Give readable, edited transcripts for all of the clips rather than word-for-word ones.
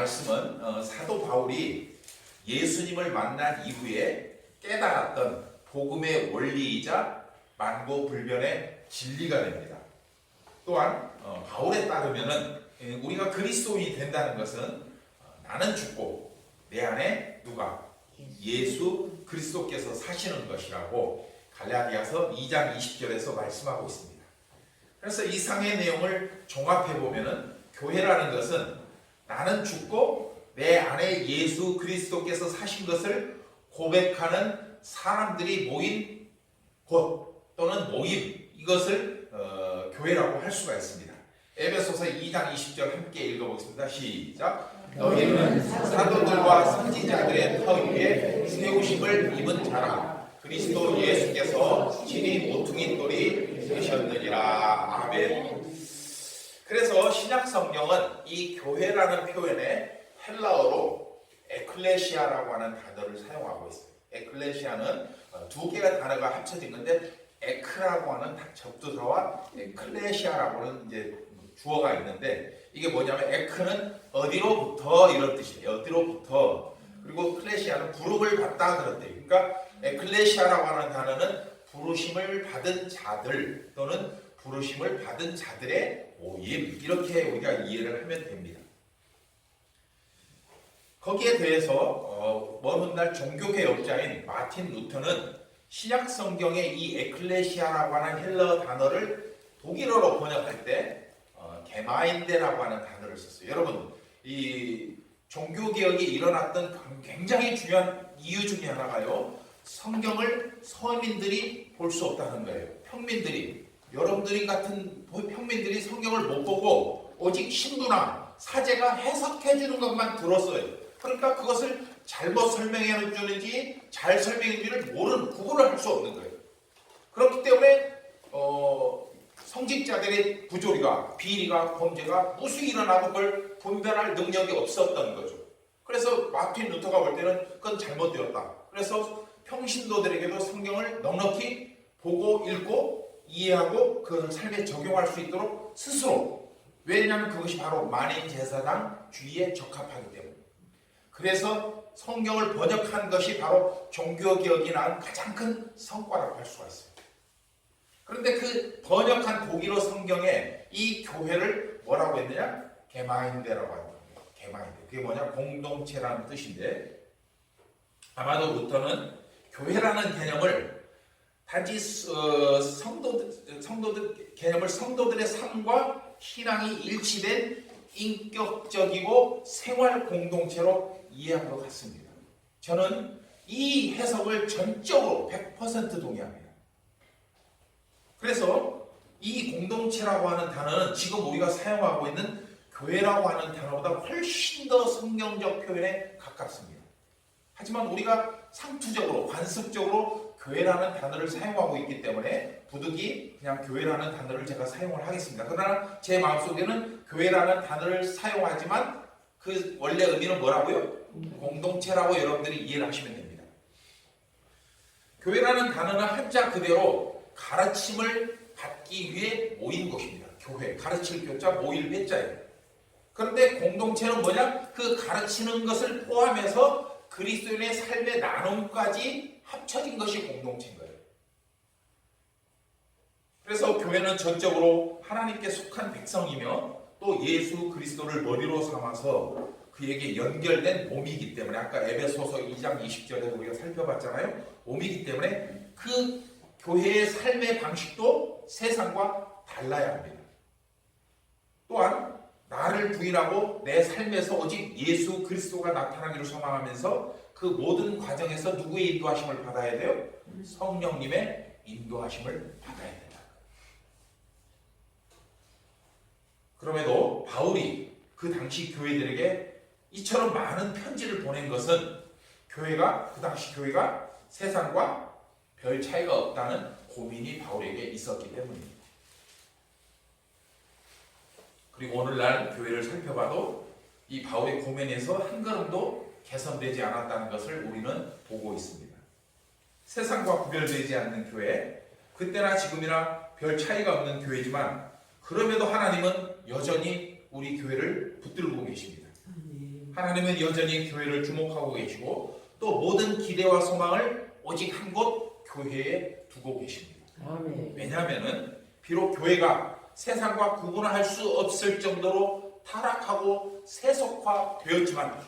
말씀은 사도 바울이 예수님을 만난 이후에 깨달았던 복음의 원리이자 만고불변의 진리가 됩니다. 또한 바울에 따르면은 우리가 그리스도인이 된다는 것은 나는 죽고 내 안에 누가 예수 그리스도께서 사시는 것이라고 갈라디아서 2장 20절에서 말씀하고 있습니다. 그래서 이상의 내용을 종합해 보면은 교회라는 것은 나는 죽고 내 안에 예수 그리스도께서 사신 것을 고백하는 사람들이 모인 곳 또는 모임, 이것을 교회라고 할 수가 있습니다. 에베소서 2장 20절 함께 읽어보겠습니다. 시작. 너희는 사도들과 선지자들의 터 위에 세우심을 입은 자라. 그리스도 예수께서 진히 모퉁이 돌이 되셨느니라. 아멘. 그래서 신약 성경은 이 교회라는 표현에 헬라어로 에클레시아라고 하는 단어를 사용하고 있어요. 에클레시아는 두 개의 단어가 합쳐진 건데 에크라고 하는 접두사와 에클레시아라고 하는 이제 주어가 있는데, 이게 뭐냐면 에크는 어디로부터 이런 뜻이에요. 어디로부터. 그리고 클레시아는 부름을 받다 그런 뜻이에요. 그러니까 에클레시아라고 하는 단어는 부르심을 받은 자들 또는 부르심을 받은 자들의 모임, 이렇게 우리가 이해를 하면 됩니다. 거기에 대해서 먼 훗날 종교개혁자인 마틴 루터는 신약 성경의 이 에클레시아라고 하는 헬라어 단어를 독일어로 번역할 때 게마인데라고 하는 단어를 썼어요. 여러분, 이 종교개혁이 일어났던 굉장히 중요한 이유 중에 하나가요, 성경을 서민들이 볼 수 없다는 거예요. 평민들이, 여러분들이 같은 평민들이 성경을 못 보고 오직 신부나 사제가 해석해 주는 것만 들었어요. 그러니까 그것을 잘못 설명해 주는지 잘 설명해 주는지 구분을 할 수 없는 거예요. 그렇기 때문에 성직자들의 부조리가, 비리가, 범죄가 무수히 일어나고 그걸 분별할 능력이 없었던 거죠. 그래서 마틴 루터가 볼 때는 그건 잘못되었다. 그래서 평신도들에게도 성경을 넉넉히 보고 읽고 이해하고 그 삶에 적용할 수 있도록 스스로, 왜냐하면 그것이 바로 만인제사장주의에 적합하기 때문에. 그래서 성경을 번역한 것이 바로 종교개혁이 낳은 가장 큰 성과라고 할 수가 있어요. 그런데 그 번역한 독일어 성경에 이 교회를 뭐라고 했느냐? 게마인데라고 하는 겁니다. 게마인데. 그게 뭐냐? 공동체라는 뜻인데, 아마도 루터는 교회라는 개념을 단지 성도들의 삶과 신앙이 일치된 인격적이고 생활 공동체로 이해한 것 같습니다. 저는 이 해석을 전적으로 100% 동의합니다. 그래서 이 공동체라고 하는 단어는 지금 우리가 사용하고 있는 교회라고 하는 단어보다 훨씬 더 성경적 표현에 가깝습니다. 하지만 우리가 상투적으로, 관습적으로 교회라는 단어를 사용하고 있기 때문에 부득이 그냥 교회라는 단어를 제가 사용을 하겠습니다. 그러나 제 마음속에는 교회라는 단어를 사용하지만 그 원래 의미는 뭐라고요? 공동체라고 여러분들이 이해를 하시면 됩니다. 교회라는 단어는 한자 그대로 가르침을 받기 위해 모인 곳입니다. 교회, 가르칠 교자, 모일 회자예요. 그런데 공동체는 뭐냐? 그 가르치는 것을 포함해서 그리스도인의 삶의 나눔까지 합쳐진 것이 공동체인 거예요. 그래서 교회는 전적으로 하나님께 속한 백성이며 또 예수 그리스도를 머리로 삼아서 그에게 연결된 몸이기 때문에, 아까 에베소서 2장 20절에서 우리가 살펴봤잖아요. 몸이기 때문에 그 교회의 삶의 방식도 세상과 달라야 합니다. 또한 나를 부인하고 내 삶에서 오직 예수 그리스도가 나타나기를 소망하면서 그 모든 과정에서 누구의 인도하심을 받아야 돼요? 성령님의 인도하심을 받아야 된다. 그럼에도 바울이 그 당시 교회들에게 이처럼 많은 편지를 보낸 것은 그 당시 교회가 세상과 별 차이가 없다는 고민이 바울에게 있었기 때문입니다. 그리고 오늘날 교회를 살펴봐도 이 바울의 고민에서 한 걸음도 개선되지 않았다는 것을 우리는 보고 있습니다. 세상과 구별되지 않는 교회, 그때나 지금이나 별 차이가 없는 교회지만 그럼에도 하나님은 여전히 우리 교회를 붙들고 계십니다. 하나님은 여전히 교회를 주목하고 계시고 또 모든 기대와 소망을 오직 한 곳 교회에 두고 계십니다. 왜냐하면은 비록 교회가 세상과 구분할 수 없을 정도로 타락하고 세속화되었지만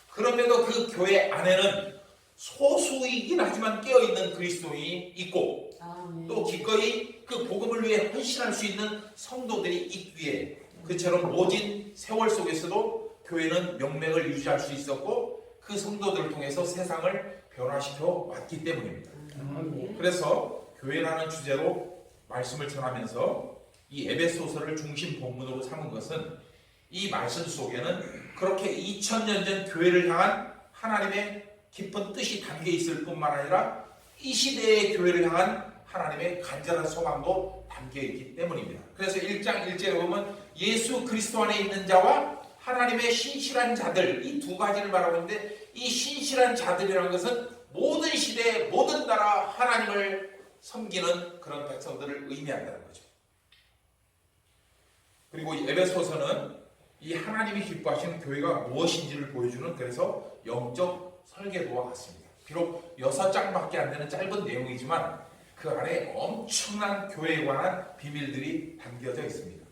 그럼에도 그 교회 안에는 소수이긴 하지만 깨어있는 그리스도인이 있고 또 기꺼이 그 복음을 위해 헌신할 수 있는 성도들이 있기에 그처럼 모진 세월 속에서도 교회는 명맥을 유지할 수 있었고 그 성도들을 통해서 세상을 변화시켜 왔기 때문입니다. 그래서 교회라는 주제로 말씀을 전하면서 이 에베소서를 중심 본문으로 삼은 것은 이 말씀 속에는 그렇게 2000년 전 교회를 향한 하나님의 깊은 뜻이 담겨 있을 뿐만 아니라 이 시대의 교회를 향한 하나님의 간절한 소망도 담겨 있기 때문입니다. 그래서 1장 1절에 보면 예수 그리스도 안에 있는 자와 하나님의 신실한 자들, 이 두 가지를 말하고 있는데 이 신실한 자들이라는 것은 모든 시대 모든 나라 하나님을 섬기는 그런 백성들을 의미한다는 거죠. 그리고 이 에베소서는 이 하나님이 기뻐하시는 교회가 무엇인지를 보여주는 그래서 영적 설계도와 같습니다. 비록 6장밖에 안 되는 짧은 내용이지만 그 안에 엄청난 교회에 관한 비밀들이 담겨져 있습니다.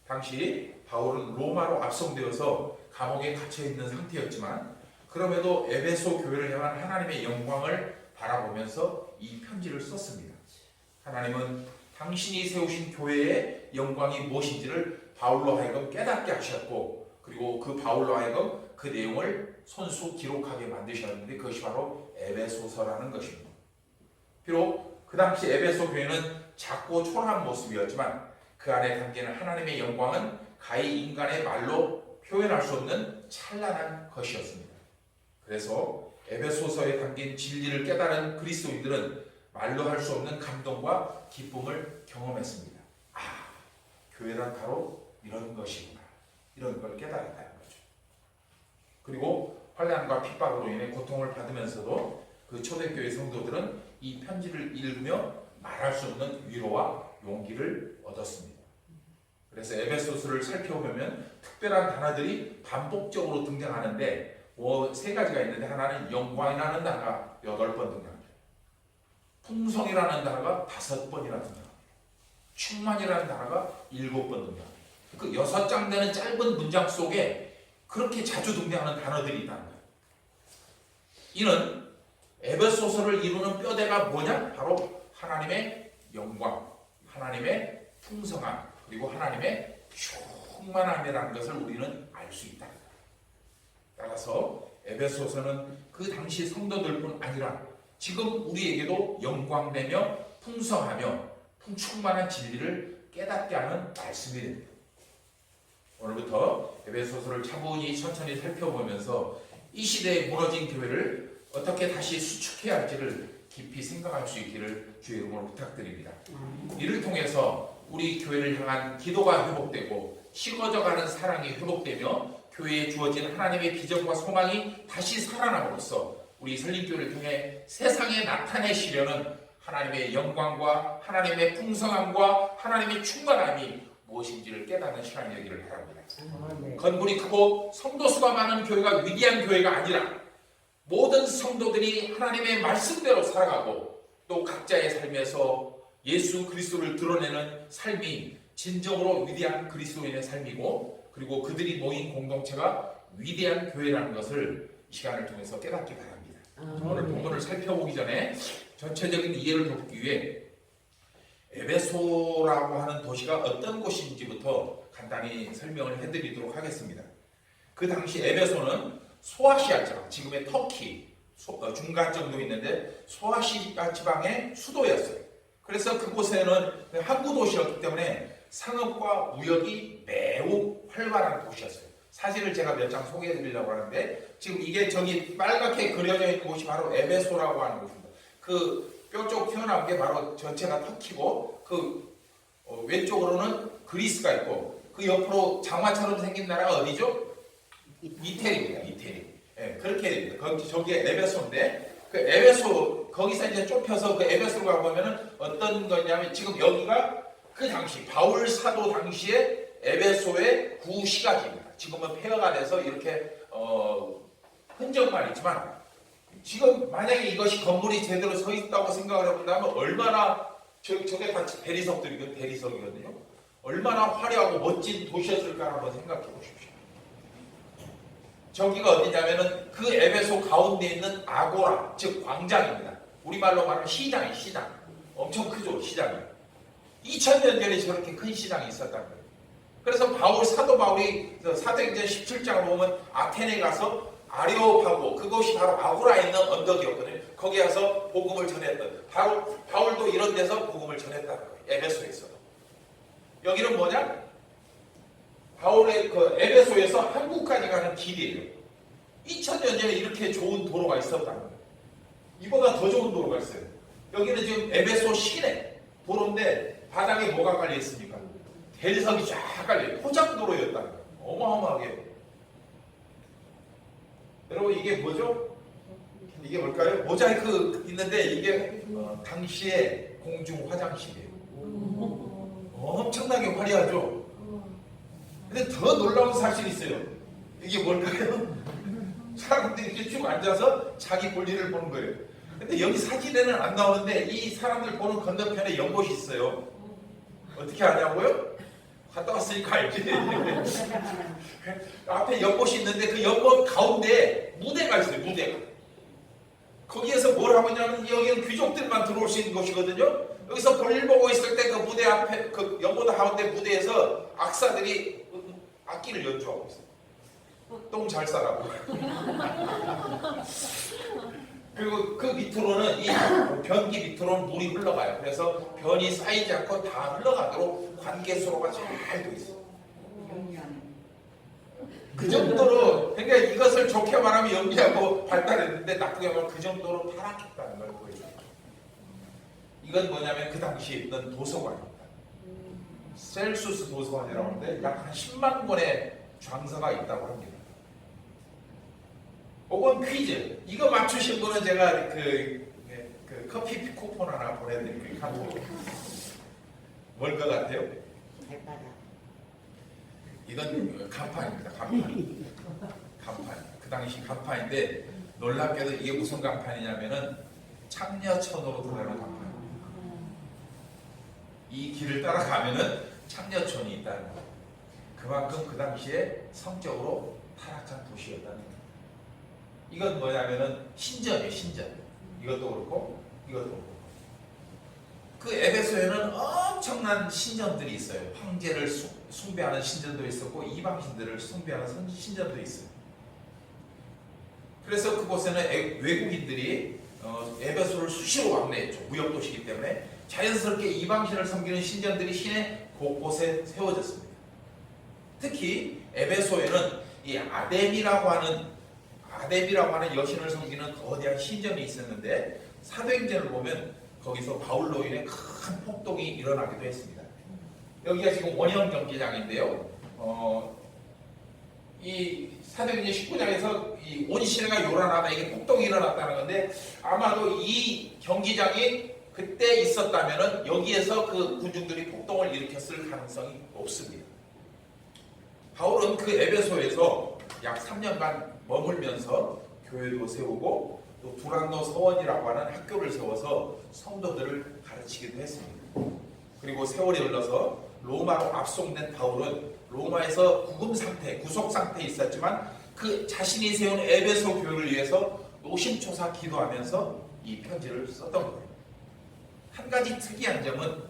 당시 바울은 로마로 압송되어서 감옥에 갇혀있는 상태였지만 그럼에도 에베소 교회를 향한 하나님의 영광을 바라보면서 이 편지를 썼습니다. 하나님은 당신이 세우신 교회의 영광이 무엇인지를 바울로 하여금 깨닫게 하셨고 그리고 그 바울로 하여금 그 내용을 손수 기록하게 만드셨는데 그것이 바로 에베소서라는 것입니다. 비록 그 당시 에베소 교회는 작고 초라한 모습이었지만 그 안에 담기는 하나님의 영광은 가히 인간의 말로 표현할 수 없는 찬란한 것이었습니다. 그래서 에베소서에 담긴 진리를 깨달은 그리스도인들은 말로 할 수 없는 감동과 기쁨을 경험했습니다. 아, 교회란 바로 이런 것이구나. 이런 걸 깨달았다는 거죠. 그리고 환난과 핍박으로 인해 고통을 받으면서도 그 초대교회 성도들은 이 편지를 읽으며 말할 수 없는 위로와 용기를 얻었습니다. 그래서 에베소서를 살펴보면 특별한 단어들이 반복적으로 등장하는데 세 가지가 있는데 하나는 영광이라는 단어가 8번 등장합니다. 풍성이라는 단어가 5번이나 등장합니다. 충만이라는 단어가 7번 등장합니다. 그 6장 되는 짧은 문장 속에 그렇게 자주 등장하는 단어들이 있다는 거예요. 이는 에베소서를 이루는 뼈대가 뭐냐? 바로 하나님의 영광, 하나님의 풍성함, 그리고 하나님의 충만함이라는 것을 우리는 알 수 있다. 따라서 에베소서는 그 당시 성도들뿐 아니라 지금 우리에게도 영광되며 풍성하며 충만한 진리를 깨닫게 하는 말씀이 됩니다. 오늘부터 에베소서를 차분히 천천히 살펴보면서 이 시대에 무너진 교회를 어떻게 다시 수축해야 할지를 깊이 생각할 수 있기를 주의 이름으로 부탁드립니다. 이를 통해서 우리 교회를 향한 기도가 회복되고 식어져가는 사랑이 회복되며 교회에 주어진 하나님의 비전과 소망이 다시 살아남으로써 우리 설립교회를 통해 세상에 나타내시려는 하나님의 영광과 하나님의 풍성함과 하나님의 충만함이 무엇인지를 깨닫는 시간이 되기를 바랍니다. 건물이 크고 성도 수가 많은 교회가 위대한 교회가 아니라 모든 성도들이 하나님의 말씀대로 살아가고 또 각자의 삶에서 예수 그리스도를 드러내는 삶이 진정으로 위대한 그리스도인의 삶이고 그리고 그들이 모인 공동체가 위대한 교회라는 것을 이 시간을 통해서 깨닫기 바랍니다. 오늘 본문을 살펴보기 전에 전체적인 이해를 돕기 위해 에베소라고 하는 도시가 어떤 곳인지부터 간단히 설명을 해드리도록 하겠습니다. 그 당시 에베소는 소아시아 지방, 지금의 터키 중간 정도 있는데 소아시아 지방의 수도였어요. 그래서 그곳에는 항구 도시였기 때문에 상업과 무역이 매우 활발한 도시였어요. 사진을 제가 몇 장 소개해 드리려고 하는데 지금 이게 저기 빨갛게 그려져 있는 곳이 바로 에베소라고 하는 곳입니다. 그 뼈쪽 튀어나온 게 바로 전체가 터키고 그 왼쪽으로는 그리스가 있고 그 옆으로 장화처럼 생긴 나라가 어디죠? 이태리입니다. 이태리. 예, 그렇게 됩니다. 저기에 에베소인데 그 에베소 거기서 이제 좁혀서 그 에베소로 가보면은 어떤 거냐면 지금 여기가 그 당시 바울 사도 당시에 에베소의 구시가지입니다. 지금은 폐허가 돼서 이렇게 흔적만 있지만 지금 만약에 이것이 건물이 제대로 서 있다고 생각을 해본다면 얼마나 저게 다 대리석이거든요. 얼마나 화려하고 멋진 도시였을까 한번 생각해 보십시오. 저기가 어디냐면은 그 에베소 가운데 있는 아고라, 즉 광장입니다. 우리말로 말하면 시장. 엄청 크죠, 시장이. 2000년 전에 저렇게 큰 시장이 있었다는 거예요. 그래서 사도 바울이 사도행전 17장을 보면 아테네 가서 아레오파고, 그것이 바로 아고라에 있는 언덕이었거든요. 거기 가서 복음을 전했던, 바로 바울도 이런 데서 복음을 전했다는 거예요. 에베소에서도. 여기는 뭐냐? 바울의 그 에베소에서 한국까지 가는 길이에요. 2000년 전에 이렇게 좋은 도로가 있었다는 거예요. 이보다 더 좋은 도로가 있어요. 여기는 지금 에베소 시내 도로인데 바닥에 뭐가 깔려 있습니까? 대리석이 쫙 깔려 포장도로였다는 거예요. 어마어마하게. 여러분 이게 뭐죠? 이게 뭘까요? 모자이크 있는데 이게 당시의 공중 화장실이에요. 엄청나게 화려하죠? 근데 더 놀라운 사실이 있어요. 이게 뭘까요? 사람들이 이렇게 쭉 앉아서 자기 볼일을 보는 거예요. 근데 여기 사진에는 안 나오는데 이 사람들 보는 건너편에 연못이 있어요. 어떻게 아냐고요? 갔다 왔으니까 알지. 앞에 연못이 있는데 그 연못 가운데 무대가 있어요. 무대가. 거기에서 뭘 하고 있냐면 여기는 귀족들만 들어올 수 있는 곳이거든요. 여기서 볼일 보고 있을 때 그 무대 앞에 그 연못 가운데 무대에서 악사들이 악기를 연주하고 있어요. 똥 잘 싸라고. 그리고 그 밑으로는 이 변기 밑으로는 물이 흘러가요. 그래서 변이 쌓이지 않고 다 흘러가도록 관계수로가 잘 돼 있어요. 그 정도로 그러니까 이것을 좋게 말하면 연기하고 발달했는데 나쁘게 말하면 그 정도로 타락했다는 걸 보여줘요. 이건 뭐냐면 그 당시에 있던 도서관입니다. 셀수스 도서관이라고 하는데 약 한 10만 권의 장서가 있다고 합니다. 혹은 퀴즈 이거 맞추신 분은 제가 그 커피 쿠폰 하나 보내드릴게요. 뭘 것 같아요? 이건 간판입니다. 간판. 그 당시 간판인데 놀랍게도 이게 무슨 간판이냐면은 창녀촌으로 들어가는 간판. 이 길을 따라가면은 창녀촌이 있다는 거예요. 그만큼 그 당시에 성적으로 타락한 도시였다는 거예요. 이건 뭐냐면은 신전이에요. 신전. 이것도 그렇고 이것도 그렇고. 그 에베소에는 엄청난 신전들이 있어요. 황제를 숭배하는 신전도 있었고 이방신들을 숭배하는 신전도 있어요. 그래서 그곳에는 외국인들이 에베소를 수시로 왕래했죠. 무역도시이기 때문에 자연스럽게 이방신을 섬기는 신전들이 시내 곳곳에 세워졌습니다. 특히 에베소에는 이 아데미라고 하는 여신을 섬기는 거대한 신전이 있었는데 사도행전을 보면 거기서 바울로 인해 큰 폭동이 일어나기도 했습니다. 여기가 지금 원형 경기장인데요. 이 사도행전 19장에서 이 온 시내가 요란하다 이게 폭동이 일어났다는 건데 아마도 이 경기장이 그때 있었다면은 여기에서 그 군중들이 폭동을 일으켰을 가능성이 높습니다. 바울은 그 에베소에서 약 3년간 머물면서 교회도 세우고 또 두란노 서원이라고 하는 학교를 세워서 성도들을 가르치기도 했습니다. 그리고 세월이 흘러서 로마로 압송된 바울은 로마에서 구속 상태에 있었지만 그 자신이 세운 에베소 교회를 위해서 노심초사 기도하면서 이 편지를 썼던 거예요. 한 가지 특이한 점은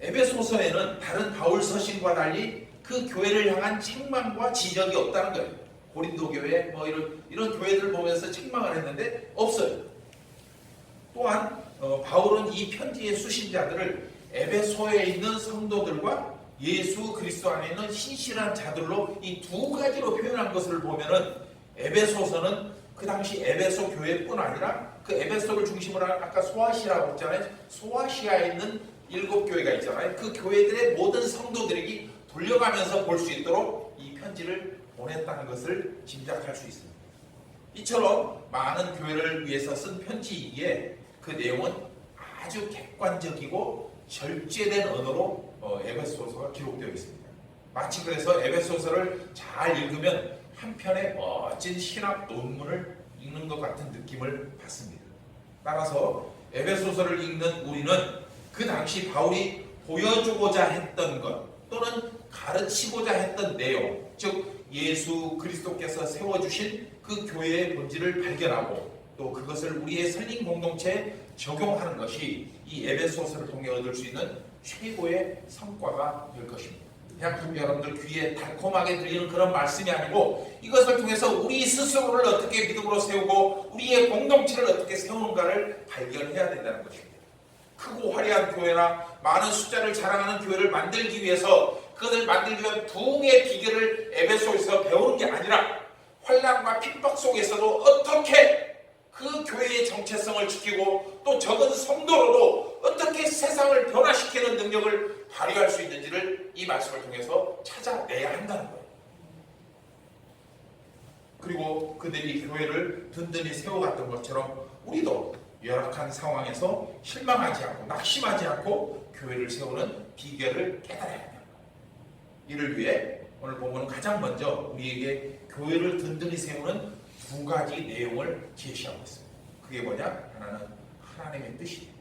에베소서에는 다른 바울 서신과 달리 그 교회를 향한 책망과 지적이 없다는 거예요. 고린도 교회 뭐 이런 교회들 보면서 책망을 했는데 없어요. 또한 바울은 이 편지의 수신자들을 에베소에 있는 성도들과 예수 그리스도 안에 있는 신실한 자들로 이 두 가지로 표현한 것을 보면은 에베소서는 그 당시 에베소 교회뿐 아니라 그 에베소를 중심으로 한 아까 소아시아라고 했잖아요. 소아시아에 있는 7교회가 있잖아요. 그 교회들의 모든 성도들에게 돌려가면서 볼 수 있도록 이 편지를 보냈다는 것을 짐작할 수 있습니다. 이처럼 많은 교회를 위해서 쓴 편지이기에 그 내용은 아주 객관적이고 절제된 언어로 에베소서가 기록되어 있습니다. 마치 그래서 에베소서를 잘 읽으면 한 편의 멋진 신학 논문을 읽는 것 같은 느낌을 받습니다. 따라서 에베소서를 읽는 우리는 그 당시 바울이 보여주고자 했던 것 또는 가르치고자 했던 내용, 즉 예수 그리스도께서 세워주신 그 교회의 본질을 발견하고 또 그것을 우리의 설립 공동체에 적용하는 것이 이 에베소서를 통해 얻을 수 있는 최고의 성과가 될 것입니다. 그냥 여러분들 귀에 달콤하게 들리는 그런 말씀이 아니고 이것을 통해서 우리 스스로를 어떻게 믿음으로 세우고 우리의 공동체를 어떻게 세우는가를 발견해야 된다는 것입니다. 크고 화려한 교회나 많은 숫자를 자랑하는 교회를 만들기 위해서 그것을 만들기 위한 부흥의 비결을 에베소에서 배우는 게 아니라 환난과 핍박 속에서도 어떻게 그 교회의 정체성을 지키고 또 적은 성도로도 어떻게 세상을 변화시키는 능력을 발휘할 수 있는지를 이 말씀을 통해서 찾아내야 한다는 거예요. 그리고 그들이 교회를 든든히 세워갔던 것처럼 우리도 열악한 상황에서 실망하지 않고 낙심하지 않고 교회를 세우는 비결을 깨달아야 합니다. 이를 위해 오늘 본문은 가장 먼저 우리에게 교회를 든든히 세우는 두 가지 내용을 제시하고 있습니다. 그게 뭐냐? 하나는 하나님의 뜻이에요.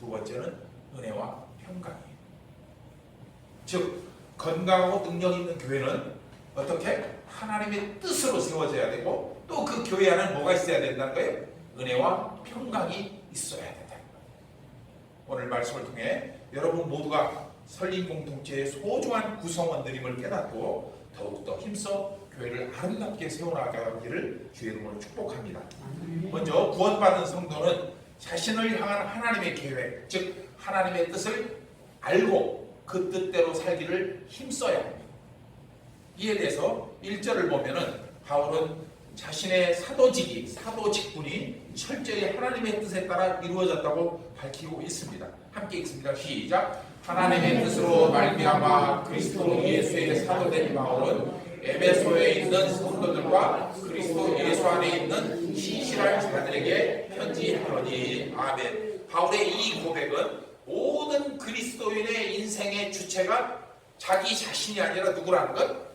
두 번째는 은혜와 평강이에요. 즉 건강하고 능력 있는 교회는 어떻게? 하나님의 뜻으로 세워져야 되고 또 그 교회 안에 뭐가 있어야 된다는 거예요? 은혜와 평강이 있어야 된다는 거예요. 오늘 말씀을 통해 여러분 모두가 설립 공동체의 소중한 구성원들임을 깨닫고 더욱더 힘써 교회를 아름답게 세워나가기를 주의 이름으로 축복합니다. 먼저 구원받은 성도는 자신을 향한 하나님의 계획, 즉 하나님의 뜻을 알고 그 뜻대로 살기를 힘써야 합니다. 이에 대해서 1절을 보면은 바울은 자신의 사도직이, 사도 직분이 철저히 하나님의 뜻에 따라 이루어졌다고 밝히고 있습니다. 함께 읽습니다. 시작. 하나님의 뜻으로 말미암아 그리스도 예수의 사도된 바울은 에베소에 있는 성도들과 그리스도 예수 안에 있는 신실한 자들에게 편지하노니. 아멘. 바울의 이 고백은 모든 그리스도인의 인생의 주체가 자기 자신이 아니라 누구라는 것?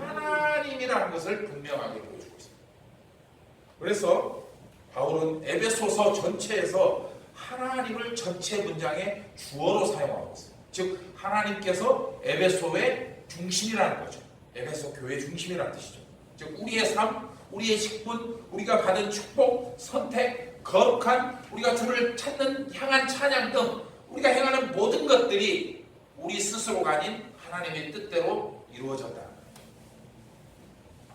하나님이라는 것을 분명하게 보여주고 있습니다. 그래서 바울은 에베소서 전체에서 하나님을 전체 문장의 주어로 사용하고 있습니다. 즉 하나님께서 에베소의 중심이라는 거죠. 에베소 교회 중심이라는 뜻이죠. 즉 우리의 삶, 우리의 직분, 우리가 받은 축복, 선택, 거룩한 우리가 주를 찾는 향한 찬양 등 우리가 행하는 모든 것들이 우리 스스로가 아닌 하나님의 뜻대로 이루어졌다.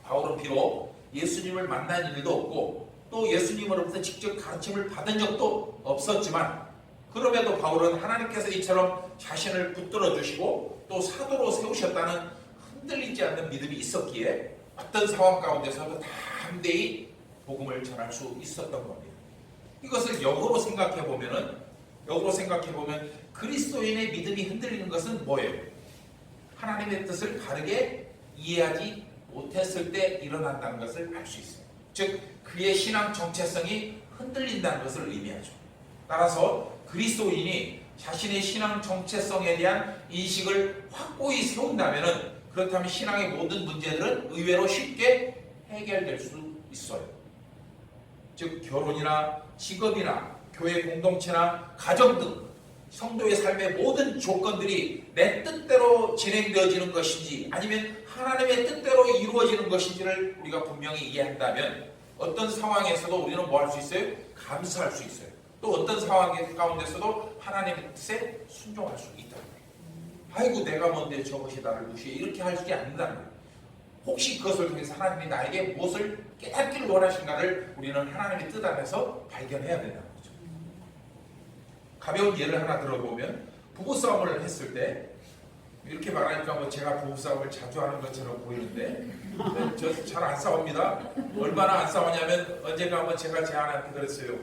바울은 비록 예수님을 만난 일도 없고 또 예수님으로부터 직접 가르침을 받은 적도 없었지만 그럼에도 바울은 하나님께서 이처럼 자신을 붙들어 주시고 또 사도로 세우셨다는 흔들리지 않는 믿음이 있었기에 어떤 상황 가운데서도 담대히 복음을 전할 수 있었던 겁니다. 이것을 역으로 생각해 보면 그리스도인의 믿음이 흔들리는 것은 뭐예요? 하나님의 뜻을 바르게 이해하지 못했을 때 일어난다는 것을 알 수 있어요. 즉 그의 신앙 정체성이 흔들린다는 것을 의미하죠. 따라서 그리스도인이 자신의 신앙 정체성에 대한 인식을 확고히 세운다면 그렇다면 신앙의 모든 문제들은 의외로 쉽게 해결될 수 있어요. 즉 결혼이나 직업이나 교회 공동체나 가정 등 성도의 삶의 모든 조건들이 내 뜻대로 진행되어지는 것인지 아니면 하나님의 뜻대로 이루어지는 것인지를 우리가 분명히 이해한다면 어떤 상황에서도 우리는 뭐 할 수 있어요? 감사할 수 있어요. 또 어떤 상황 가운데서도 하나님의 뜻에 순종할 수 있다. 아이고 내가 뭔데 저것이 나를 무시해 이렇게 할 수 않는다는 거예요. 혹시 그것을 통해서 하나님이 나에게 무엇을 깨닫기를 원하신가를 우리는 하나님의 뜻 안에서 발견해야 된다는 거죠. 가벼운 예를 하나 들어보면 부부싸움을 했을 때 이렇게 말하니까 뭐 제가 부부싸움을 자주 하는 것처럼 보이는데 저 잘 안 싸웁니다. 얼마나 안 싸우냐면 언젠가 한번 제가 제안한테 그랬어요.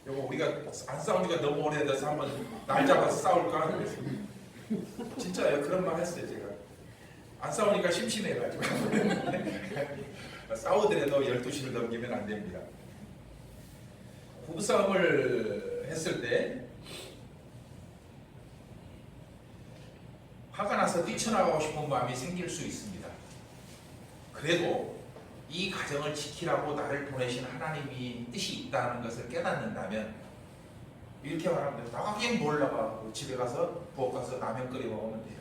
요거 우리가 안 싸운 지가 너무 오래돼서 한번 날 잡아서 싸울까? 그랬어요. 진짜요. 그런 말 했어요. 제가 안 싸우니까 심심해가지고 싸우더라도 12시를 넘기면 안 됩니다. 부부싸움을 했을 때 화가 나서 뛰쳐나가고 싶은 마음이 생길 수 있습니다. 그래도 이 가정을 지키라고 나를 보내신 하나님이 뜻이 있다는 것을 깨닫는다면 이렇게 말하면 돼요. 나가긴 뭘 나가. 집에 가서 부엌 가서 라면 끓여 먹으면 돼요.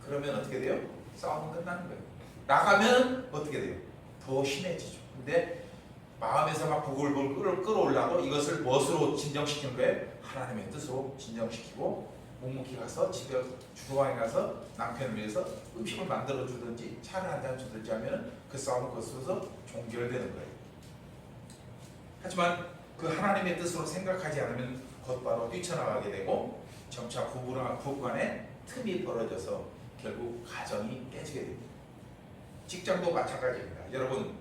그러면 어떻게 돼요? 싸움은 끝나는 거예요. 나가면 어떻게 돼요? 더 심해지죠. 근데 마음에서 막 부글부글 끌어올라도 이것을 무엇으로 진정시키는 거예요? 하나님의 뜻으로 진정시키고 묵묵히 가서 집에 주방에 가서 남편을 위해서 음식을 만들어 주든지 차를 한잔 주든지 하면 그 싸움은 그것으로서 종결되는 거예요. 하지만 그 하나님의 뜻으로 생각하지 않으면 곧바로 뛰쳐나가게 되고 점차 부부 간에 틈이 벌어져서 결국 가정이 깨지게 됩니다. 직장도 마찬가지입니다. 여러분,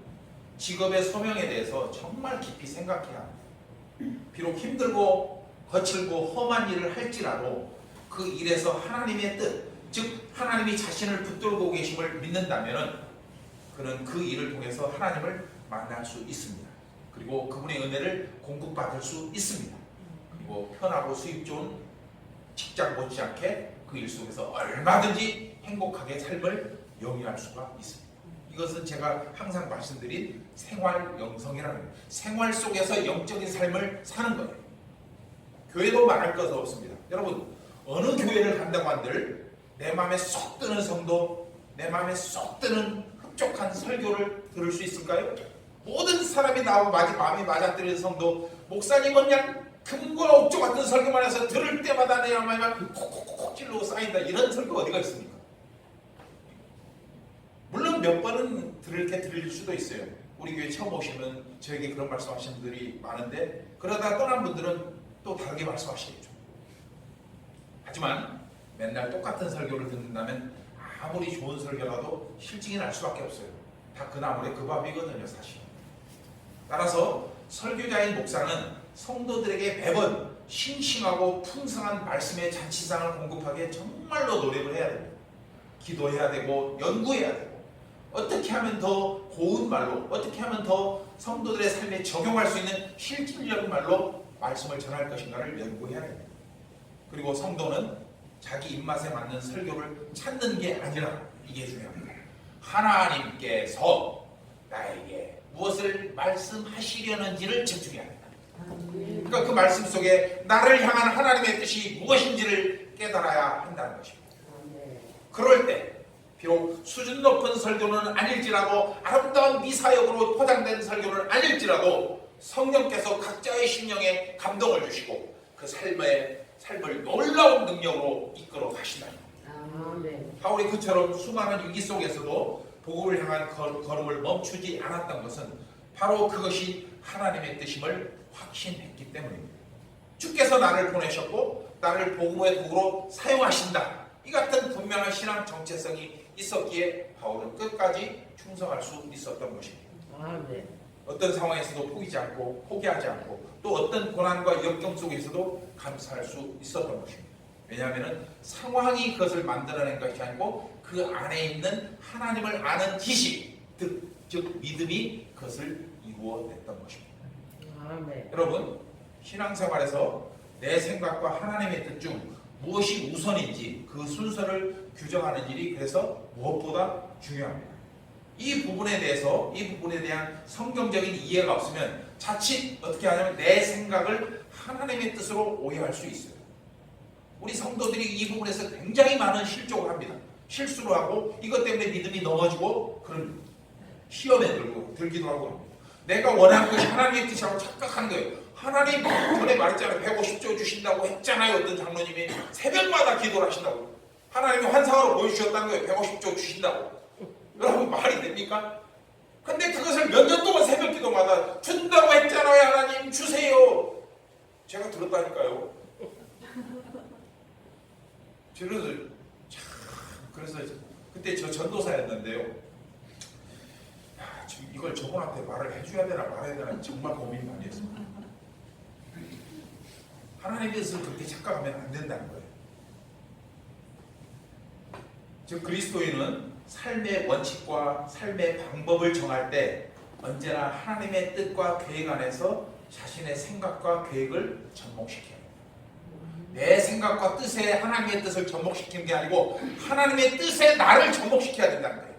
직업의 소명에 대해서 정말 깊이 생각해야 합니다. 비록 힘들고 거칠고 험한 일을 할지라도 그 일에서 하나님의 뜻, 즉 하나님이 자신을 붙들고 계심을 믿는다면 그는 그 일을 통해서 하나님을 만날 수 있습니다. 그리고 그분의 은혜를 공급받을 수 있습니다. 그리고 편하고 수입 좋은 직장 못지않게 그 일 속에서 얼마든지 행복하게 삶을 영위할 수가 있습니다. 이것은 제가 항상 말씀드린 생활 영성이라는 거예요. 생활 속에서 영적인 삶을 사는 거예요. 교회도 말할 것 없습니다. 여러분, 어느 교회를 간다고 한들 내 마음에 쏙 드는 성도, 내 마음에 쏙 드는 흡족한 설교를 들을 수 있을까요? 모든 사람이 나하고 마음이 맞아떨리는 성도, 목사님은 그냥 금과 옥조 같은 설교만 해서 들을 때마다 내 마음에 콕콕콕 찔러고 쌓인다. 이런 설교 어디가 있습니까? 물론 몇 번은 들을 수도 있어요. 우리 교회 처음 오시면 저에게 그런 말씀하시는 분들이 많은데 그러다 떠난 분들은 또 다르게 말씀하시겠죠. 하지만 맨날 똑같은 설교를 듣는다면 아무리 좋은 설교라도 실증이 날 수밖에 없어요. 다 그 나물에 그 밥이거든요, 사실. 따라서 설교자인 목사는 성도들에게 매번 싱싱하고 풍성한 말씀의 잔치상을 공급하기에 정말로 노력을 해야 됩니다. 기도해야 되고 연구해야 되고 어떻게 하면 더 고운 말로, 어떻게 하면 더 성도들의 삶에 적용할 수 있는 실질적인 말로 말씀을 전할 것인가를 연구해야 됩니다. 그리고 성도는 자기 입맛에 맞는 설교를 찾는 게 아니라 이게 중요합니다. 하나님께서 나에게 무엇을 말씀하시려는지를 집중해야 합니다. 그러니까 그 말씀 속에 나를 향한 하나님의 뜻이 무엇인지를 깨달아야 한다는 것입니다. 그럴 때 비록 수준 높은 설교는 아닐지라도 아름다운 미사역으로 포장된 설교는 아닐지라도 성령께서 각자의 심령에 감동을 주시고 그 삶을 놀라운 능력으로 이끌어 가시다. 바울이 그처럼 수많은 위기 속에서도 복음을 향한 걸음을 멈추지 않았던 것은 바로 그것이 하나님의 뜻임을 확신했기 때문입니다. 주께서 나를 보내셨고 나를 복음의 도구로 사용하신다. 이 같은 분명한 신앙 정체성이 있었기에 바울은 끝까지 충성할 수 있었던 것입니다. 어떤 상황에서도 포기하지 않고 또 어떤 고난과 역경 속에서도 감사할 수 있었던 것입니다. 왜냐하면 상황이 그것을 만들어낸 것이 아니고 그 안에 있는 하나님을 아는 지식, 즉 믿음이 그것을 이루어냈던 것입니다. 여러분, 신앙생활에서 내 생각과 하나님의 뜻 중 무엇이 우선인지 그 순서를 규정하는 일이 그래서 무엇보다 중요합니다. 이 부분에 대한 성경적인 이해가 없으면 자칫 어떻게 하냐면 내 생각을 하나님의 뜻으로 오해할 수 있어요. 우리 성도들이 이 부분에서 굉장히 많은 실족을 합니다. 실수를 하고 이것 때문에 믿음이 넘어지고 그런 시험에 들기도 하고 합니다. 내가 원하는 것이 하나님의 뜻이라고 착각한 거예요. 하나님 전에 말했잖아요. 150조 주신다고 했잖아요. 어떤 장로님이 새벽마다 기도를 하신다고. 하나님이 환상으로 보여주셨다는 거예요. 150조 주신다고. 여러분 말이 됩니까? 근데 그것을 몇 년 동안 새벽 기도마다 준다고 했잖아요. 하나님 주세요. 제가 들었다니까요. 그래서 그때 저 전도사였는데요. 지금 이걸 저분한테 말을 해줘야 되나 말아야 되나 정말 고민 많이 했습니다. 하나님의 뜻을 그렇게 착각하면 안 된다는 거예요. 즉 그리스도인은 삶의 원칙과 삶의 방법을 정할 때 언제나 하나님의 뜻과 계획 안에서 자신의 생각과 계획을 접목시켜야 합니다. 내 생각과 뜻에 하나님의 뜻을 접목시키는 게 아니고 하나님의 뜻에 나를 접목시켜야 된다는 거예요.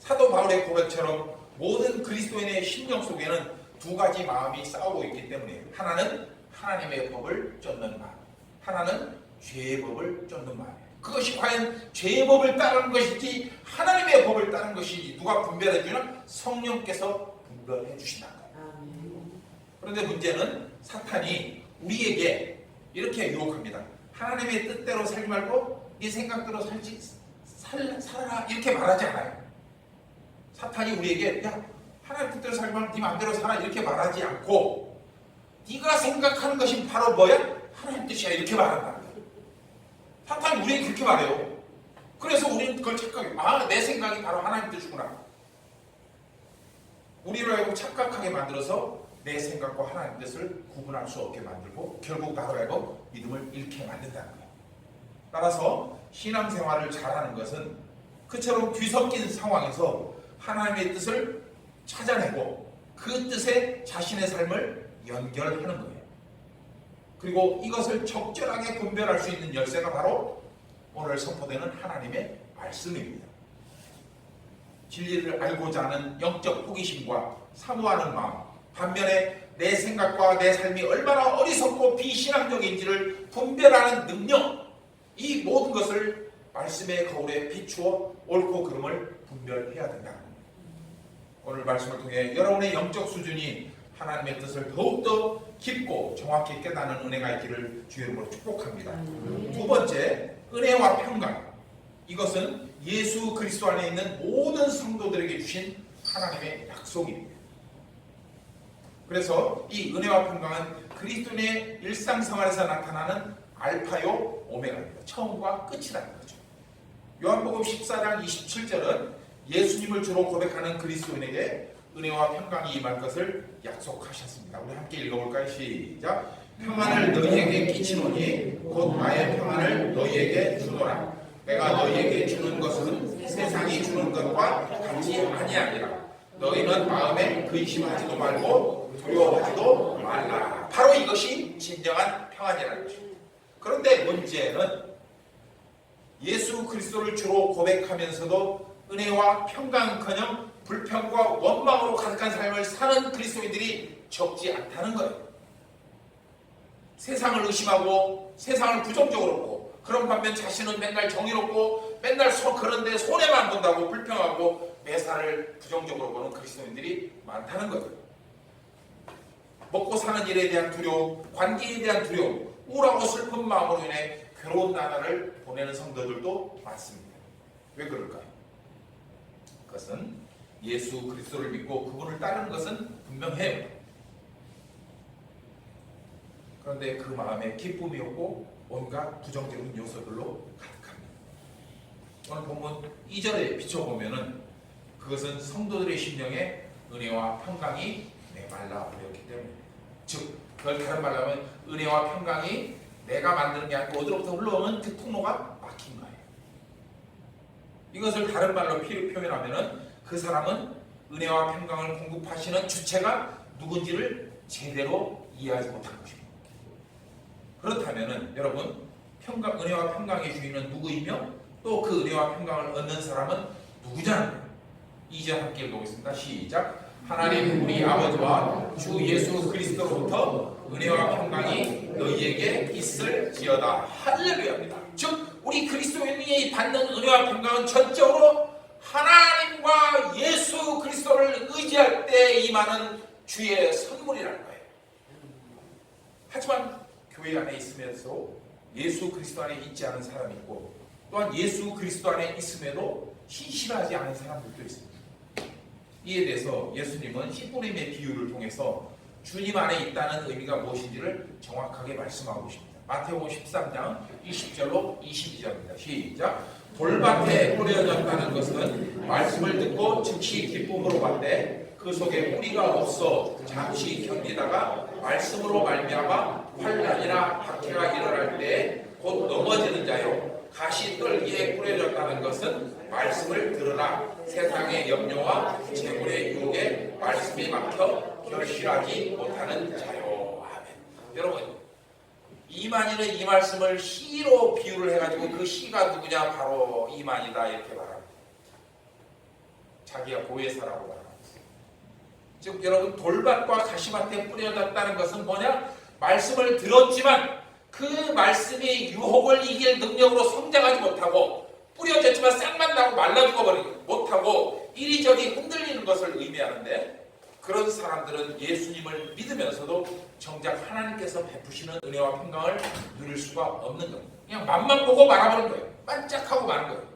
사도 바울의 고백처럼 모든 그리스도인의 심령 속에는 두 가지 마음이 싸우고 있기 때문에 하나는 하나님의 법을 쫓는 마음, 하나는 죄의 법을 쫓는 마음이에요. 그것이 과연 죄의 법을 따르는 것인지 하나님의 법을 따르는 것인지 누가 분별해 주나? 성령께서 분별해 주신다는 거예요. 그런데 문제는 사탄이 우리에게 이렇게 유혹합니다. 하나님의 뜻대로 살지 말고 네 생각대로 살아라 이렇게 말하지 않아요. 사탄이 우리에게 야 하나님 뜻대로 살지 말고 네 마음대로 살아 이렇게 말하지 않고 네가 생각하는 것이 바로 뭐야? 하나님 뜻이야 이렇게 말한다. 사탄이 우리에게 그렇게 말해요. 그래서 우리는 그걸 착각해요. 아, 내 생각이 바로 하나님 뜻이구나. 우리를 알고 착각하게 만들어서 내 생각과 하나님 뜻을 구분할 수 없게 만들고 결국 나로 하여금 믿음을 잃게 만든다는 거예요. 따라서 신앙생활을 잘하는 것은 그처럼 뒤섞인 상황에서 하나님의 뜻을 찾아내고 그 뜻에 자신의 삶을 연결하는 거예요. 그리고 이것을 적절하게 분별할 수 있는 열쇠가 바로 오늘 선포되는 하나님의 말씀입니다. 진리를 알고자 하는 영적 호기심과 사모하는 마음, 반면에 내 생각과 내 삶이 얼마나 어리석고 비신앙적인지를 분별하는 능력, 이 모든 것을 말씀의 거울에 비추어 옳고 그름을 분별해야 된다. 오늘 말씀을 통해 여러분의 영적 수준이 하나님의 뜻을 더욱더 깊고 정확히 깨닫는 은혜가 있기를 주의 이름으로 축복합니다. 두 번째, 은혜와 평강. 이것은 예수 그리스도 안에 있는 모든 성도들에게 주신 하나님의 약속입니다. 그래서 이 은혜와 평강은 그리스도인의 일상생활에서 나타나는 알파요 오메가입니다. 처음과 끝이라는 거죠. 요한복음 14장 27절은 예수님을 주로 고백하는 그리스도인에게 은혜와 평강이 임할 것을 약속하셨습니다. 우리 함께 읽어볼까요? 시작. 평안을 너희에게 끼치노니 곧 나의 평안을 너희에게 주노라. 내가 너희에게 주는 것은 세상이 주는 것과 같이 아니하니라. 너희는 마음에 근심하지도 말고 두려워하지도 말라. 바로 이것이 진정한 평안이라는 것입니다. 그런데 문제는 예수 그리스도를 주로 고백하면서도 은혜와 평강은커녕 불평과 원망으로 가득한 삶을 사는 그리스도인들이 적지 않다는 거예요. 세상을 의심하고 세상을 부정적으로 보고 그런 반면 자신은 맨날 정의롭고 맨날 그런데 손해만 본다고 불평하고 매사를 부정적으로 보는 그리스도인들이 많다는 거예요. 먹고 사는 일에 대한 두려움, 관계에 대한 두려움, 우울하고 슬픈 마음으로 인해 괴로운 나날을 보내는 성도들도 많습니다. 왜 그럴까요? 그것은 예수 그리스도를 믿고 그분을 따르는 것은 분명해요. 그런데 그 마음에 기쁨이 없고 온갖 부정적인 요소들로 가득합니다. 오늘 본문 2절에 비춰보면은 그것은 성도들의 심령에 은혜와 평강이 메말라 버렸기 때문입니다. 즉, 그걸 다른 말로 하면 은혜와 평강이 내가 만드는 게 아니고 어디로부터 흘러오는 그 통로가 막힌 거예요. 이것을 다른 말로 표현하면은 그 사람은 은혜와 평강을 공급하시는 주체가 누군지를 제대로 이해하지 못한 것입니다. 그렇다면은 여러분, 은혜와 평강의 주인은 누구이며 또 그 은혜와 평강을 얻는 사람은 누구냐는 거예요. 2절 함께 읽어보겠습니다. 시작. 하나님 우리 아버지와 주 예수 그리스도로부터 은혜와 평강이 너희에게 있을지어다. 할렐루야입니다. 즉 우리 그리스도인이 받는 은혜와 평강은 전적으로 하나님과 예수 그리스도를 의지할 때 임하는 주의 선물이라는 거예요. 하지만 교회 안에 있으면서 예수 그리스도 안에 있지 않은 사람이 있고 또한 예수 그리스도 안에 있음에도 신실하지 않은 사람들도 있습니다. 이에 대해서 예수님은 신부님의 비유를 통해서 주님 안에 있다는 의미가 무엇인지를 정확하게 말씀하고 계십니다. 마태복음 13장 20절로 22절입니다. 시작. 돌밭에 뿌려졌다는 것은 말씀을 듣고 즉시 기쁨으로 받되 그 속에 뿌리가 없어 잠시 견디다가 말씀으로 말미암아 환난이나 박해가 일어날 때 곧 넘어지는 자요. 가시 떨기에 뿌려졌다는 것은 말씀을 들으나 세상의 염려와 재물의 유혹에 말씀이 막혀 결실하지 못하는 자요. 아멘. 여러분, 이만희는 이 말씀을 시로 비유를 해가지고 그 시가 누구냐? 바로 이만희다 이렇게 말합니다. 자기가 보혜사라고 말합니다. 즉 여러분, 돌밭과 가시밭에 뿌려졌다는 것은 뭐냐? 말씀을 들었지만 그 말씀의 유혹을 이길 능력으로 성장하지 못하고, 뿌려졌지만 싹만 나고 말라 죽어버리지 못하고 이리저리 흔들리는 것을 의미하는데, 그런 사람들은 예수님을 믿으면서도 정작 하나님께서 베푸시는 은혜와 평강을 누릴 수가 없는 거예요. 그냥 맛만 보고 말아버린 거예요. 반짝하고 마는 거예요.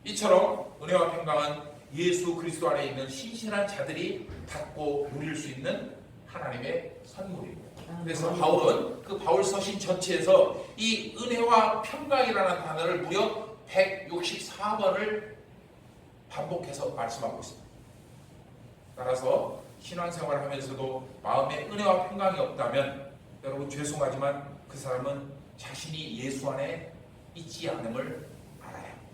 이처럼 은혜와 평강은 예수 그리스도 안에 있는 신실한 자들이 받고 누릴 수 있는 하나님의 선물입니다. 그래서 바울은 그 바울 서신 전체에서 이 은혜와 평강이라는 단어를 무려 164번을 반복해서 말씀하고 있습니다. 따라서 신앙생활을 하면서도 마음에 은혜와 평강이 없다면 여러분, 죄송하지만 그 사람은 자신이 예수 안에 있지 않음을 알아야 합니다.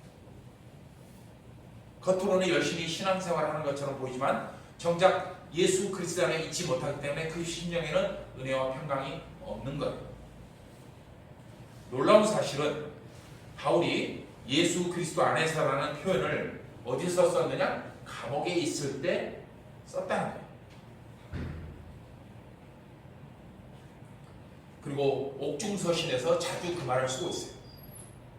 겉으로는 열심히 신앙생활을 하는 것처럼 보이지만 정작 예수 그리스도 안에 있지 못하기 때문에 그 심령에는 은혜와 평강이 없는 거예요. 놀라운 사실은 바울이 예수 그리스도 안에서라는 표현을 어디서 썼느냐? 감옥에 있을 때 썼다는 거예요. 그리고 옥중서신에서 자주 그 말을 쓰고 있어요.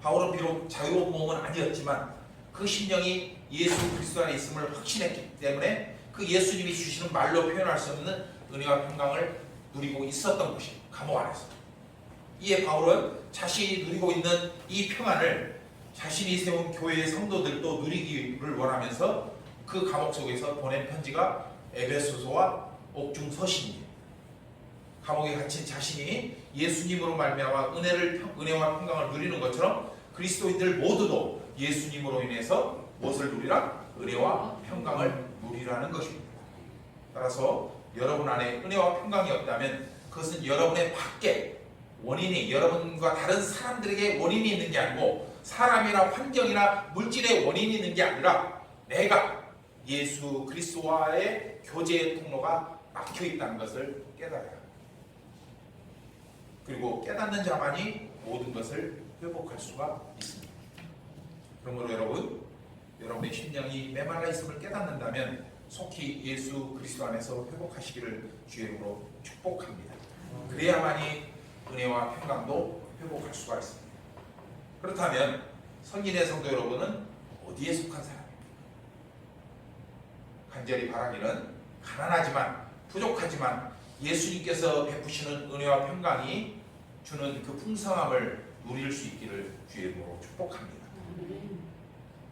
바울은 비록 자유로운 몸은 아니었지만 그 심령이 예수 그리스도 안에 있음을 확신했기 때문에 그 예수님이 주시는 말로 표현할 수 없는 은혜와 평강을 누리고 있었던 것이 감옥 안에서. 이에 바울은 자신이 누리고 있는 이 평안을 자신이 세운 교회의 성도들도 누리기를 원하면서 그 감옥 속에서 보낸 편지가 에베소서와 옥중서신이에요. 감옥에 갇힌 자신이 예수님으로 말미암아 은혜와 평강을 누리는 것처럼 그리스도인들 모두도 예수님으로 인해서 무엇을 누리라? 은혜와 평강을 누리라는 것입니다. 따라서 여러분 안에 은혜와 평강이 없다면 그것은 여러분의 밖에 원인이, 여러분과 다른 사람들에게 원인이 있는 게 아니고 사람이나 환경이나 물질의 원인이 있는 게 아니라 내가 예수 그리스도와의 교제의 통로가 막혀 있다는 것을 깨달아야 합니다. 그리고 깨닫는 자만이 모든 것을 회복할 수가 있습니다. 그러므로 여러분, 여러분의 심령이 메말라 있음을 깨닫는다면 속히 예수 그리스도 안에서 회복하시기를 주의 이름으로 축복합니다. 그래야만이 은혜와 평강도 회복할 수가 있습니다. 그렇다면 성인의 성도 여러분은 어디에 속한 사람입니까? 간절히 바라기는 가난하지만 부족하지만 예수님께서 베푸시는 은혜와 평강이 주는 그 풍성함을 누릴 수 있기를 주의 이름으로 축복합니다.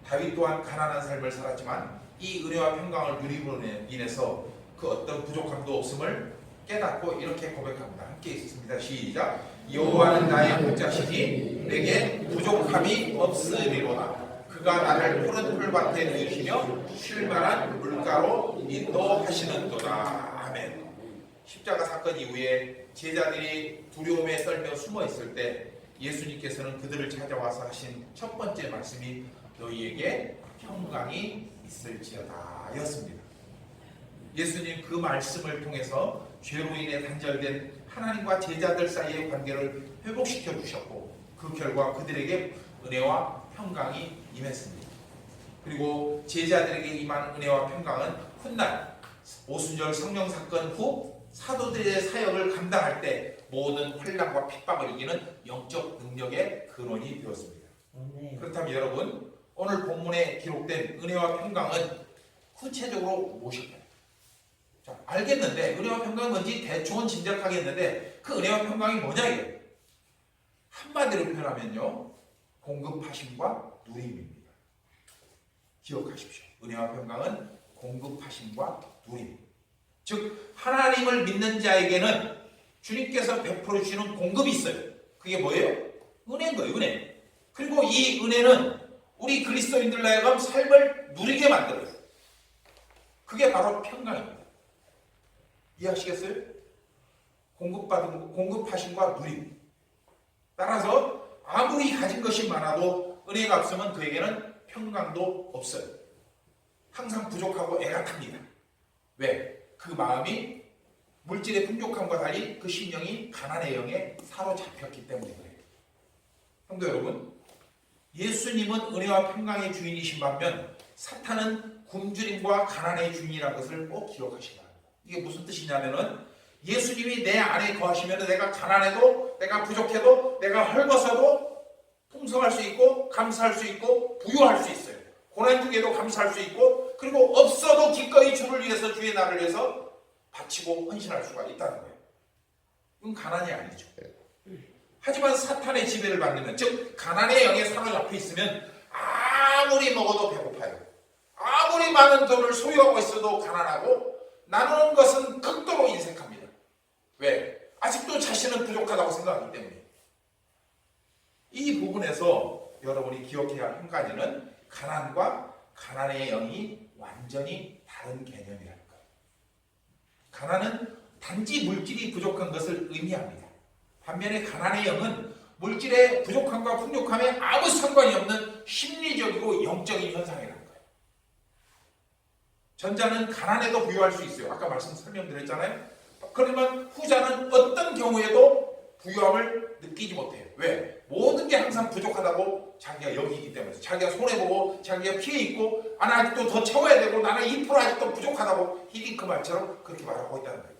다윗 또한 가난한 삶을 살았지만 이 은혜와 평강을 누림으로 인해서 그 어떤 부족함도 없음을 깨닫고 이렇게 고백합니다. 함께 읽습니다. 시작. 여호와는 나의 목자시니 내게 부족함이 없으리로다. 그가 나를 푸른 풀밭에 누이시며 쉴만한 물가로 인도하시는도다. 아멘. 십자가 사건 이후에 제자들이 두려움에 떨며 숨어 있을 때 예수님께서는 그들을 찾아와서 하신 첫 번째 말씀이 너희에게 평강이 있을지어다 였습니다. 예수님 그 말씀을 통해서 죄로 인해 단절된 하나님과 제자들 사이의 관계를 회복시켜 주셨고 그 결과 그들에게 은혜와 평강이 임했습니다. 그리고 제자들에게 임한 은혜와 평강은 훗날 오순절 성령 사건 후 사도들의 사역을 감당할 때 모든 환난과 핍박을 이기는 영적 능력의 근원이 되었습니다. 그렇다면 여러분, 오늘 본문에 기록된 은혜와 평강은 구체적으로 무엇일까요? 자, 알겠는데 은혜와 평강은 뭔지 대충은 짐작하겠는데 그 은혜와 평강이 뭐냐 이게? 한마디로 표현하면요, 공급하심과 누림입니다. 기억하십시오. 은혜와 평강은 공급하심과 누림. 즉 하나님을 믿는 자에게는 주님께서 베풀어 주시는 공급이 있어요. 그게 뭐예요? 은혜인 거예요. 은혜. 그리고 이 은혜는 우리 그리스도인들 하여금 삶을 누리게 만들어요. 그게 바로 평강입니다. 이해하시겠어요? 공급하심과 누림. 따라서 아무리 가진 것이 많아도 은혜가 없으면 그에게는 평강도 없어요. 항상 부족하고 애가 탑니다. 왜? 그 마음이 물질의 풍족함과 달리 그 심령이 가난의 영에 사로잡혔기 때문에 그래요. 성도 여러분, 예수님은 은혜와 평강의 주인이신 반면 사탄은 굶주림과 가난의 주인이라는 것을 꼭 기억하시기 바랍니다. 이게 무슨 뜻이냐면은 예수님이 내 안에 거하시면 내가 가난해도, 내가 부족해도, 내가 헐벗어도 풍성할 수 있고 감사할 수 있고 부유할 수 있어요. 고난 중에도 감사할 수 있고, 그리고 없어도 기꺼이 주를 위해서, 주의 나를 위해서 바치고 헌신할 수가 있다는 거예요. 이건 가난이 아니죠. 하지만 사탄의 지배를 받으면, 즉 가난의 영에 사로잡혀 있으면 아무리 먹어도 배고파요. 아무리 많은 돈을 소유하고 있어도 가난하고, 나누는 것은 극도로 인색합니다. 왜? 아직도 자신은 부족하다고 생각하기 때문에. 이 부분에서 여러분이 기억해야 할 한 가지는 가난과 가난의 영이 완전히 다른 개념이라는 거예요. 가난은 단지 물질이 부족한 것을 의미합니다. 반면에 가난의 영은 물질의 부족함과 풍족함에 아무 상관이 없는 심리적이고 영적인 현상이라는 거예요. 전자는 가난해도 부유할 수 있어요. 아까 설명드렸잖아요. 그러면 후자는 어떤 경우에도 부유함을 느끼지 못해요. 왜? 모든 게 항상 부족하다고 자기가 여기기 때문에, 자기가 손해보고 자기가 피해 있고, 나는 아직도 더 채워야 되고, 나는 2% 아직도 부족하다고 히딩크 말처럼 그렇게 말하고 있다는 거예요.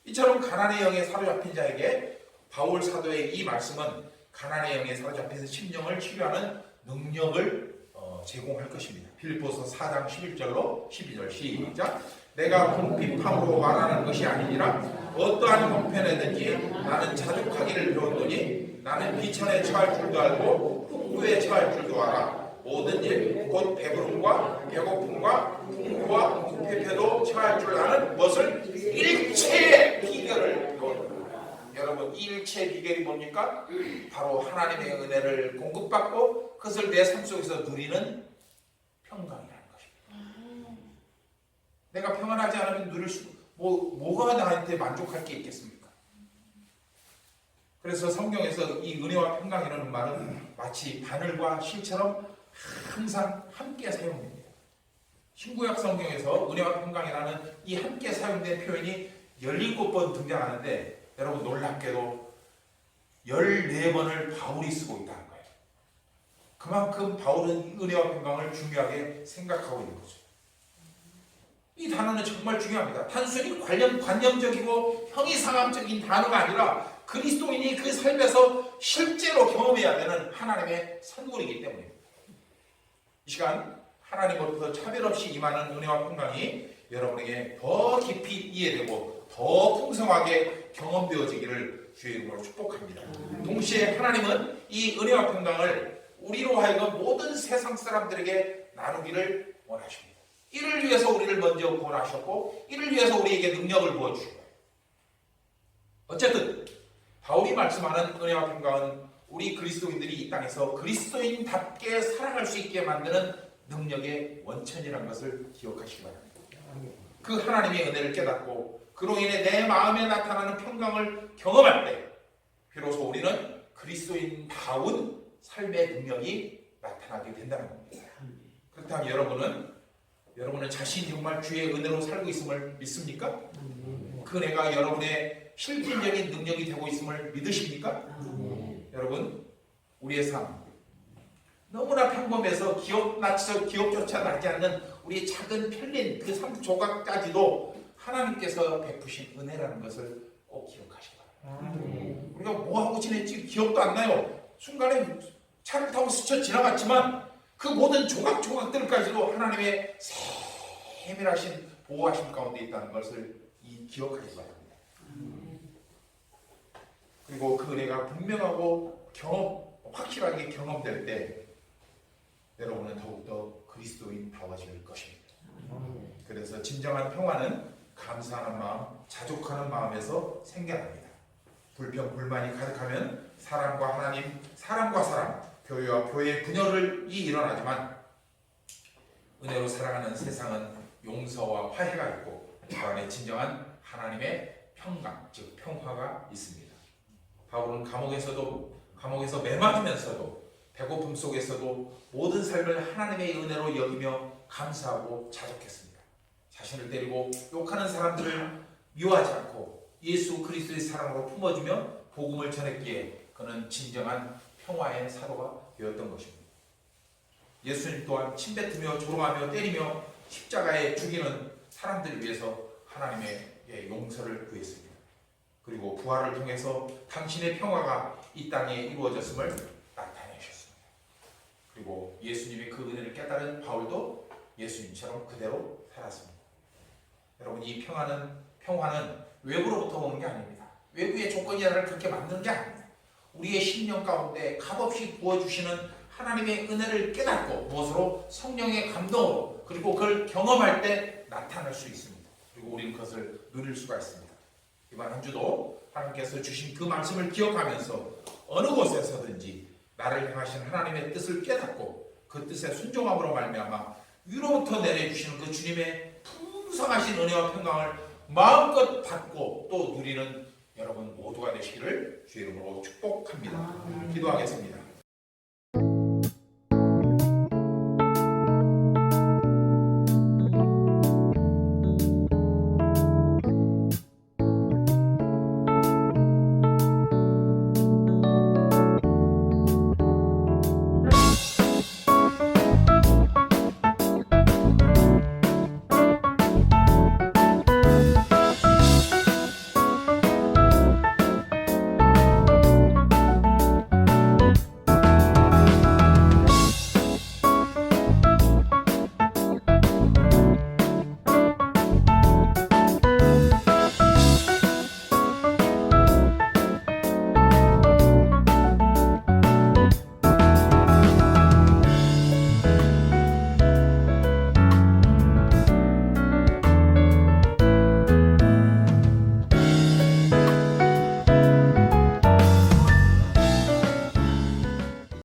이처럼 가난의 영에 사로잡힌 자에게 바울 사도의 이 말씀은 가난의 영에 사로잡혀서 심령을 치유하는 능력을 제공할 것입니다. 빌립보서 4장 11절로 12절 시작. 내가 궁핍함으로 말하는 것이 아니니라 어떠한 형편에든지 나는 자족하기를 배웠더니 나는 비천에 처할 줄도 알고 풍부에 처할 줄도 알아. 모든 일 곧 배부름과 배고픔과 풍부와 궁핍에도 처할 줄 아는 것을 일체의 비결을 배웠다. 여러분, 이 일체의 비결이 뭡니까? 바로 하나님의 은혜를 공급받고 그것을 내 삶 속에서 누리는 평강이라는 것입니다. 내가 평안하지 않으면 누릴 수, 뭐가 나한테 만족할 게 있겠습니까? 그래서 성경에서 이 은혜와 평강이라는 말은 마치 바늘과 실처럼 항상 함께 사용됩니다. 신구약 성경에서 은혜와 평강이라는 이 함께 사용된 표현이 17번 등장하는데, 여러분 놀랍게도 14번을 바울이 쓰고 있다는 거예요. 그만큼 바울은 은혜와 평강을 중요하게 생각하고 있는 거죠. 이 단어는 정말 중요합니다. 단순히 관념적이고 형이상함적인 단어가 아니라 그리스도인이 그 삶에서 실제로 경험해야 되는 하나님의 선물이기 때문입니다. 이 시간 하나님으로부터 차별 없이 임하는 은혜와 평강이 여러분에게 더 깊이 이해되고 더 풍성하게 경험되어지기를 주의 이름으로 축복합니다. 동시에 하나님은 이 은혜와 평강을 우리로 하여금 모든 세상 사람들에게 나누기를 원하십니다. 이를 위해서 우리를 먼저 구원하셨고, 이를 위해서 우리에게 능력을 부어주신 거예요. 어쨌든 바울이 말씀하는 은혜와 평강은 우리 그리스도인들이 이 땅에서 그리스도인답게 살아갈 수 있게 만드는 능력의 원천이라는 것을 기억하시기 바랍니다. 그 하나님의 은혜를 깨닫고 그로 인해 내 마음에 나타나는 평강을 경험할 때 비로소 우리는 그리스도인다운 삶의 능력이 나타나게 된다는 겁니다. 그렇다면 여러분은 자신이 정말 주의 은혜로 살고 있음을 믿습니까? 그 은혜가 여러분의 실질적인 능력이 되고 있음을 믿으십니까? 여러분, 우리의 삶 너무나 평범해서 기억조차 나지 않는 우리의 작은 편린 그 삶 조각까지도 하나님께서 베푸신 은혜라는 것을 꼭 기억하시기 바랍니다. 우리가 뭐하고 지냈지 기억도 안 나요. 순간에 차를 타고 스쳐 지나갔지만 그 모든 조각들까지도 하나님의 세밀하신 보호하심 가운데 있다는 것을 기억하기 바랍니다. 그리고 그 은혜가 분명하고 확실하게 경험될 때 여러분은 더욱더 그리스도인다워질 것입니다. 그래서 진정한 평화는 감사하는 마음, 자족하는 마음에서 생겨납니다. 불평, 불만이 가득하면 사람과 하나님, 사람과 사람, 교회와 교회의 분열이 일어나지만 은혜로 살아가는 세상은 용서와 화해가 있고 그 안에 진정한 하나님의 평강, 즉 평화가 있습니다. 바울은 감옥에서 매맞으면서도 배고픔 속에서도 모든 삶을 하나님의 은혜로 여기며 감사하고 자족했습니다. 자신을 때리고 욕하는 사람들을 미워하지 않고 예수 그리스도의 사랑으로 품어주며 복음을 전했기에 그는 진정한 평화의 사도가 되었던 것입니다. 예수님 또한 침뱉으며 조롱하며 때리며 십자가에 죽이는 사람들을 위해서 하나님의 용서를 구했습니다. 그리고 부활을 통해서 당신의 평화가 이 땅에 이루어졌음을 나타내셨습니다. 그리고 예수님의 그 은혜를 깨달은 바울도 예수님처럼 그대로 살았습니다. 여러분, 이 평화는 외부로부터 오는 게 아닙니다. 외부의 조건이 나를 그렇게 만드는 게 아닙니다. 우리의 심령 가운데 값없이 부어주시는 하나님의 은혜를 깨닫고 무엇으로? 성령의 감동으로, 그리고 그걸 경험할 때 나타날 수 있습니다. 그리고 우리는 그것을 누릴 수가 있습니다. 이번 한 주도 하나님께서 주신 그 말씀을 기억하면서 어느 곳에서든지 나를 향하신 하나님의 뜻을 깨닫고 그 뜻에 순종함으로 말미암아 위로부터 내려주시는 그 주님의 풍성하신 은혜와 평강을 마음껏 받고 또 누리는 여러분 모두가 되시기를 주의 이름으로 축복합니다. 기도하겠습니다.